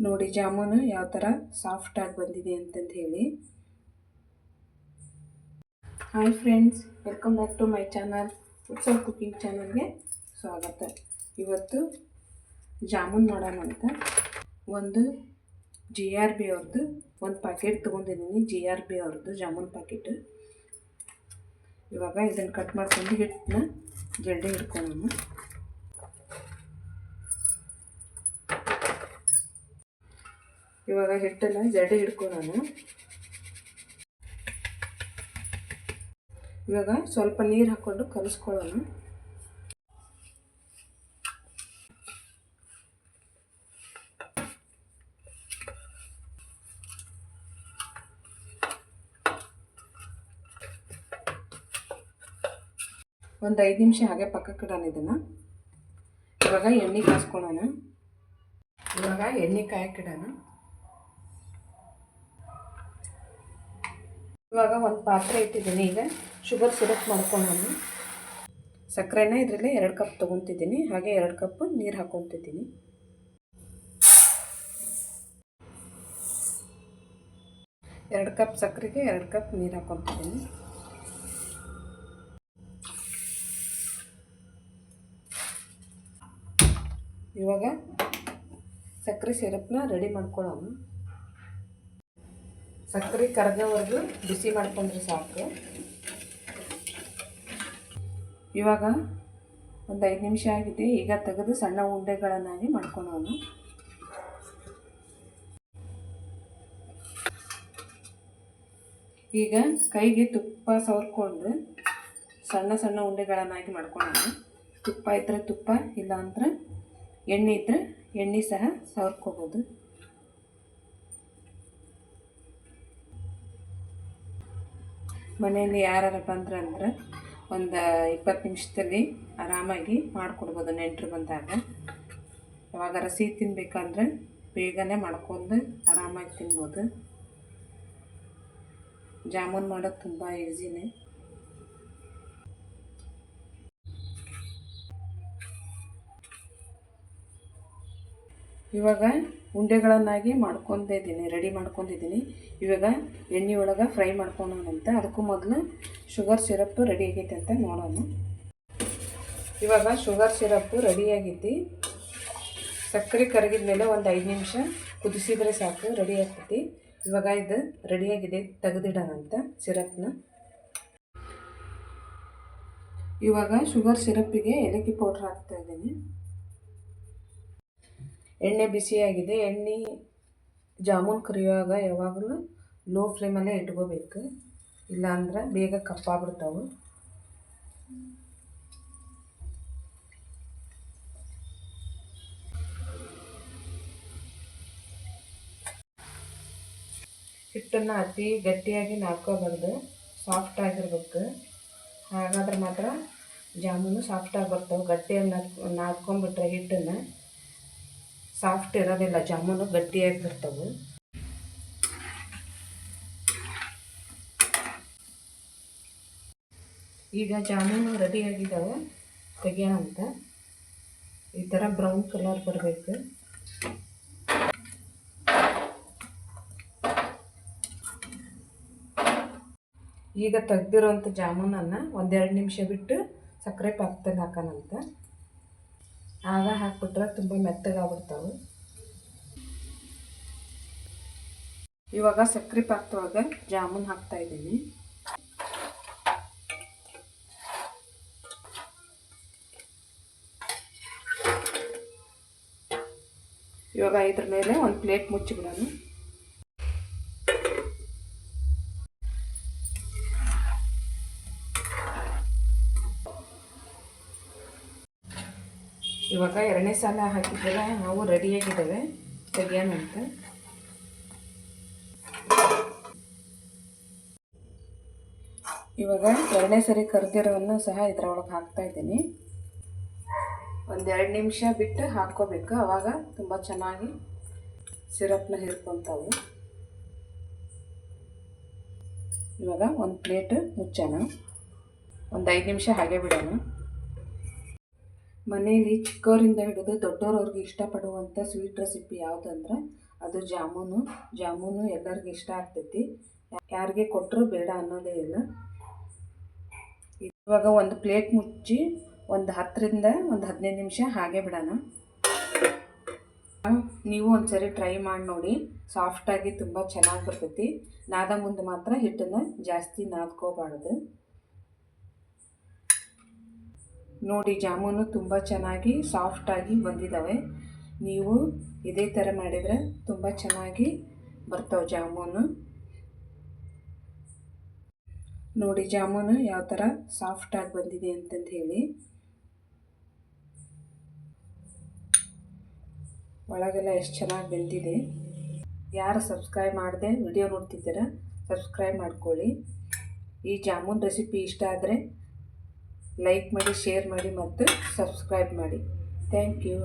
ನೋಡಿ ಜಾಮೂನು ಯಾವ ಥರ ಸಾಫ್ಟಾಗಿ ಬಂದಿದೆ ಅಂತಂದು ಹೇಳಿ. Hi friends, welcome back to my channel. Utsava cooking ಚಾನಲ್ಗೆ ಸ್ವಾಗತ. ಇವತ್ತು ಜಾಮೂನ್ ಮಾಡೋಣ ಅಂತ ಒಂದು GRB ಅವ್ರದ್ದು ಒಂದು ಪ್ಯಾಕೆಟ್ ತೊಗೊಂಡಿದ್ದೀನಿ. GRB ಅವ್ರದ್ದು ಜಾಮೂನ್ ಪ್ಯಾಕೆಟ್. ಇವಾಗ ಇದನ್ನು ಕಟ್ ಮಾಡ್ಕೊಂಡು ಹಿಟ್ಟನ್ನ ಜಲ್ದಿ ಹಿಡ್ಕೊಳ್ಳೋಣ. ಇವಾಗ ಹಿಟ್ಟನ್ನು ಜಲ್ದಿ ಹಿಡ್ಕೊಳ್ಳೋಣ. ಇವಾಗ ಸ್ವಲ್ಪ ನೀರು ಹಾಕ್ಕೊಂಡು ಕಲಿಸ್ಕೊಳ್ಳೋಣ. ಒಂದು 5 ನಿಮಿಷ ಹಾಗೆ ಪಕ್ಕಕ್ಕೆ ಇಡೋಣ ಇದನ್ನು. ಇವಾಗ ಎಣ್ಣೆ ಕಾಯಿಸ್ಕೊಳ್ಳೋಣ. ಇವಾಗ ಎಣ್ಣೆ ಕಾಯಕ್ಕಿಡೋಣ. ಇವಾಗ ಒಂದು ಪಾತ್ರೆ ಇಟ್ಟಿದ್ದೀನಿ. ಈಗ ಶುಗರ್ ಸಿರಪ್ ಮಾಡ್ಕೊಳ್ಳೋಣ. ಸಕ್ಕರೆನ ಇದರಲ್ಲಿ 2 ಕಪ್ ತೊಗೊತಿದ್ದೀನಿ. ಹಾಗೆ 2 ಕಪ್ ನೀರು ಹಾಕ್ಕೊತಿದ್ದೀನಿ. ಎರಡು ಕಪ್ ಸಕ್ಕರೆಗೆ 2 ಕಪ್ ನೀರು ಹಾಕ್ಕೊತಿದ್ದೀನಿ. ಇವಾಗ ಸಕ್ಕರೆ ಸಿರಪ್ನ ರೆಡಿ ಮಾಡ್ಕೊಳ್ಳೋಣ. ಸಕ್ಕರೆ ಕರಗೋವರೆಗೂ ಬಿಸಿ ಮಾಡ್ಕೊಂಡ್ರೆ ಸಾಕು. ಇವಾಗ ಒಂದು 5 ನಿಮಿಷ ಆಗಿದೆ. ಈಗ ತೆಗೆದು ಸಣ್ಣ ಉಂಡೆಗಳನ್ನಾಗಿ ಮಾಡ್ಕೊಳ್ಳೋಣ. ಈಗ ಕೈಗೆ ತುಪ್ಪ ಸವರ್ಕೊಂಡು ಸಣ್ಣ ಸಣ್ಣ ಉಂಡೆಗಳನ್ನಾಗಿ ಮಾಡ್ಕೊಳ್ಳೋಣ. ತುಪ್ಪ ಇದ್ದರೆ ತುಪ್ಪ, ಇಲ್ಲ ಅಂದ್ರೆ ಎಣ್ಣೆ ಇದ್ದರೆ ಎಣ್ಣೆ ಸಹ ಸವರ್ಕೋಬೋದು. ಮನೆಯಲ್ಲಿ ಯಾರು ಬಂದ್ರೆ ಒಂದು 20 ನಿಮಿಷದಲ್ಲಿ ಆರಾಮಾಗಿ ಮಾಡಿಕೊಡ್ಬೋದು. ನೆಂಟರು ಬಂದಾಗ ಯಾವಾಗಾರ ಸಿಹಿ ತಿನ್ನಬೇಕಂದ್ರೆ ಬೇಗನೆ ಮಾಡ್ಕೊಂಡು ಆರಾಮಾಗಿ ತಿನ್ಬೋದು. ಜಾಮೂನ್ ಮಾಡೋದು ತುಂಬ ಈಸಿನೇ. ಇವಾಗ ಉಂಡೆಗಳನ್ನಾಗಿ ರೆಡಿ ಮಾಡ್ಕೊಂಡಿದ್ದೀನಿ. ಇವಾಗ ಎಣ್ಣೆ ಒಳಗೆ ಫ್ರೈ ಮಾಡ್ಕೊಳ್ಳೋಣಂತ. ಅದಕ್ಕೂ ಮೊದಲು ಶುಗರ್ ಸಿರಪ್ ರೆಡಿ ಆಗೈತೆ ಅಂತ ನೋಡೋಣ. ಇವಾಗ ಶುಗರ್ ಸಿರಪ್ಪು ರೆಡಿಯಾಗೈತಿ. ಸಕ್ಕರೆ ಕರಗಿದ ಮೇಲೆ ಒಂದು 5 ನಿಮಿಷ ಕುದಿಸಿದರೆ ಸಾಕು, ರೆಡಿ ಆಗ್ತೈತಿ. ಇವಾಗ ಇದು ರೆಡಿಯಾಗಿದೆ, ತೆಗೆದಿಡೋಣಂತ ಸಿರಪ್ನ. ಇವಾಗ ಶುಗರ್ ಸಿರಪ್ಪಿಗೆ ಏಲಕ್ಕಿ ಪೌಡ್ರ್ ಹಾಕ್ತಾ ಇದ್ದೀನಿ. ಎಣ್ಣೆ ಬಿಸಿಯಾಗಿದೆ. ಎಣ್ಣೆ ಜಾಮೂನ್ ಕರಿಯುವಾಗ ಯಾವಾಗಲೂ ಲೋ ಫ್ಲೇಮಲ್ಲೇ ಇಟ್ಕೋಬೇಕು, ಇಲ್ಲಾಂದ್ರೆ ಬೇಗ ಕಪ್ಪಾಗ್ಬಿಡ್ತಾವೆ. ಹಿಟ್ಟನ್ನು ಅತಿ ಗಟ್ಟಿಯಾಗಿ ನಾದ್ಕೋಬಾರ್ದು, ಸಾಫ್ಟ್ ಆಗಿರ್ಬೇಕು. ಹಾಗಾದ್ರೆ ಮಾತ್ರ ಜಾಮೂನು ಸಾಫ್ಟಾಗಿ ಬರ್ತವೆ. ಗಟ್ಟಿಯಾಗಿ ನಾದ್ಕೊಂಡ್ಬಿಟ್ರೆ ಹಿಟ್ಟನ್ನು ಸಾಫ್ಟ್ ಇರೋದಿಲ್ಲ, ಜಾಮೂನು ಗಟ್ಟಿಯಾಗಿ ಬರ್ತವೆ. ಈಗ ಜಾಮೂನು ರೆಡಿಯಾಗಿದ್ದಾವೆ, ತೆಗೆಯೋಣ ಅಂತ. ಈ ಥರ ಬ್ರೌನ್ ಕಲರ್ ಬರಬೇಕು. ಈಗ ತೆಗ್ದಿರೋಂಥ ಜಾಮೂನನ್ನು 1-2 ನಿಮಿಷ ಬಿಟ್ಟು ಸಕ್ಕರೆ ಪಾಕದಲ್ಲಿ ಹಾಕೋಣಂತ. ಆಗ ಹಾಕ್ಬಿಟ್ರೆ ತುಂಬ ಮೆತ್ತಗಾಗ್ಬಿಡ್ತಾವೆ. ಇವಾಗ ಸಕ್ಕರೆ ಪಾಕದೊಳಗೆ ಜಾಮೂನ್ ಹಾಕ್ತಾ ಇದ್ದೀನಿ. ಇವಾಗ ಇದ್ರ ಮೇಲೆ ಒಂದು ಪ್ಲೇಟ್ ಮುಚ್ಚಿಬಿಡೋಣ. ಇವಾಗ 2ನೇ ಸಲ ಹಾಕಿದ್ದೆಲ್ಲ ನಾವು ರೆಡಿಯಾಗಿದ್ದಾವೆ, ತೆಗಿಯೋಣ ಅಂತ. ಇವಾಗ 2ನೇ ಸರಿ ಕರ್ದಿರೋವನ್ನು ಸಹ ಇದರೊಳಗೆ ಹಾಕ್ತಾ ಇದ್ದೀನಿ. 1-2 ನಿಮಿಷ ಬಿಟ್ಟು ಹಾಕ್ಕೋಬೇಕು, ಆವಾಗ ತುಂಬ ಚೆನ್ನಾಗಿ ಸಿರಪ್ನ ಹಿಡ್ಕೊತಾವೆ. ಇವಾಗ ಒಂದು ಪ್ಲೇಟ್ ಮುಚ್ಚೋಣ. ಒಂದು 5 ನಿಮಿಷ ಹಾಗೆ ಬಿಡೋಣ. ಮನೇಲಿ ಚಿಕ್ಕವರಿಂದ ಹಿಡಿದು ದೊಡ್ಡವ್ರವ್ರಿಗೆ ಇಷ್ಟಪಡುವಂಥ ಸ್ವೀಟ್ ರೆಸಿಪಿ ಯಾವುದಂದ್ರೆ ಅದು ಜಾಮೂನು ಎಲ್ಲರಿಗೂ ಇಷ್ಟ ಆಗ್ತೈತಿ. ಯಾರಿಗೆ ಕೊಟ್ಟರು ಬೇಡ ಅನ್ನೋದೇ ಇಲ್ಲ. ಇವಾಗ ಒಂದು ಪ್ಲೇಟ್ ಮುಚ್ಚಿ ಒಂದು 10ರಿಂದ 15 ನಿಮಿಷ ಹಾಗೆ ಬಿಡೋಣ. ನೀವು ಒಂದ್ಸರಿ ಟ್ರೈ ಮಾಡಿ ನೋಡಿ, ಸಾಫ್ಟಾಗಿ ತುಂಬ ಚೆನ್ನಾಗಿ ಬರ್ತೈತಿ. ನಾದ ಮುಂದೆ ಮಾತ್ರ ಹಿಟ್ಟನ್ನು ಜಾಸ್ತಿ ನಾದ್ಕೋಬಾರ್ದು. ನೋಡಿ, ಜಾಮೂನು ತುಂಬ ಚೆನ್ನಾಗಿ ಸಾಫ್ಟಾಗಿ ಬಂದಿದ್ದಾವೆ. ನೀವು ಇದೇ ಥರ ಮಾಡಿದರೆ ತುಂಬ ಚೆನ್ನಾಗಿ ಬರ್ತಾವೆ ಜಾಮೂನು. ನೋಡಿ ಜಾಮೂನು ಯಾವ ಥರ ಸಾಫ್ಟಾಗಿ ಬಂದಿದೆ ಅಂತಂದು ಹೇಳಿ. ಒಳಗೆಲ್ಲ ಎಷ್ಟು ಚೆನ್ನಾಗಿ ಬೆಂದಿದೆ. ಯಾರು ಸಬ್ಸ್ಕ್ರೈಬ್ ಮಾಡದೆ ವಿಡಿಯೋ ನೋಡ್ತಿದ್ದೀರ ಸಬ್ಸ್ಕ್ರೈಬ್ ಮಾಡ್ಕೊಳ್ಳಿ. ಈ ಜಾಮೂನ್ ರೆಸಿಪಿ ಇಷ್ಟ ಆದರೆ ಲೈಕ್ ಮಾಡಿ, ಶೇರ್ ಮಾಡಿ ಮತ್ತು ಸಬ್ಸ್ಕ್ರೈಬ್ ಮಾಡಿ. Thank you.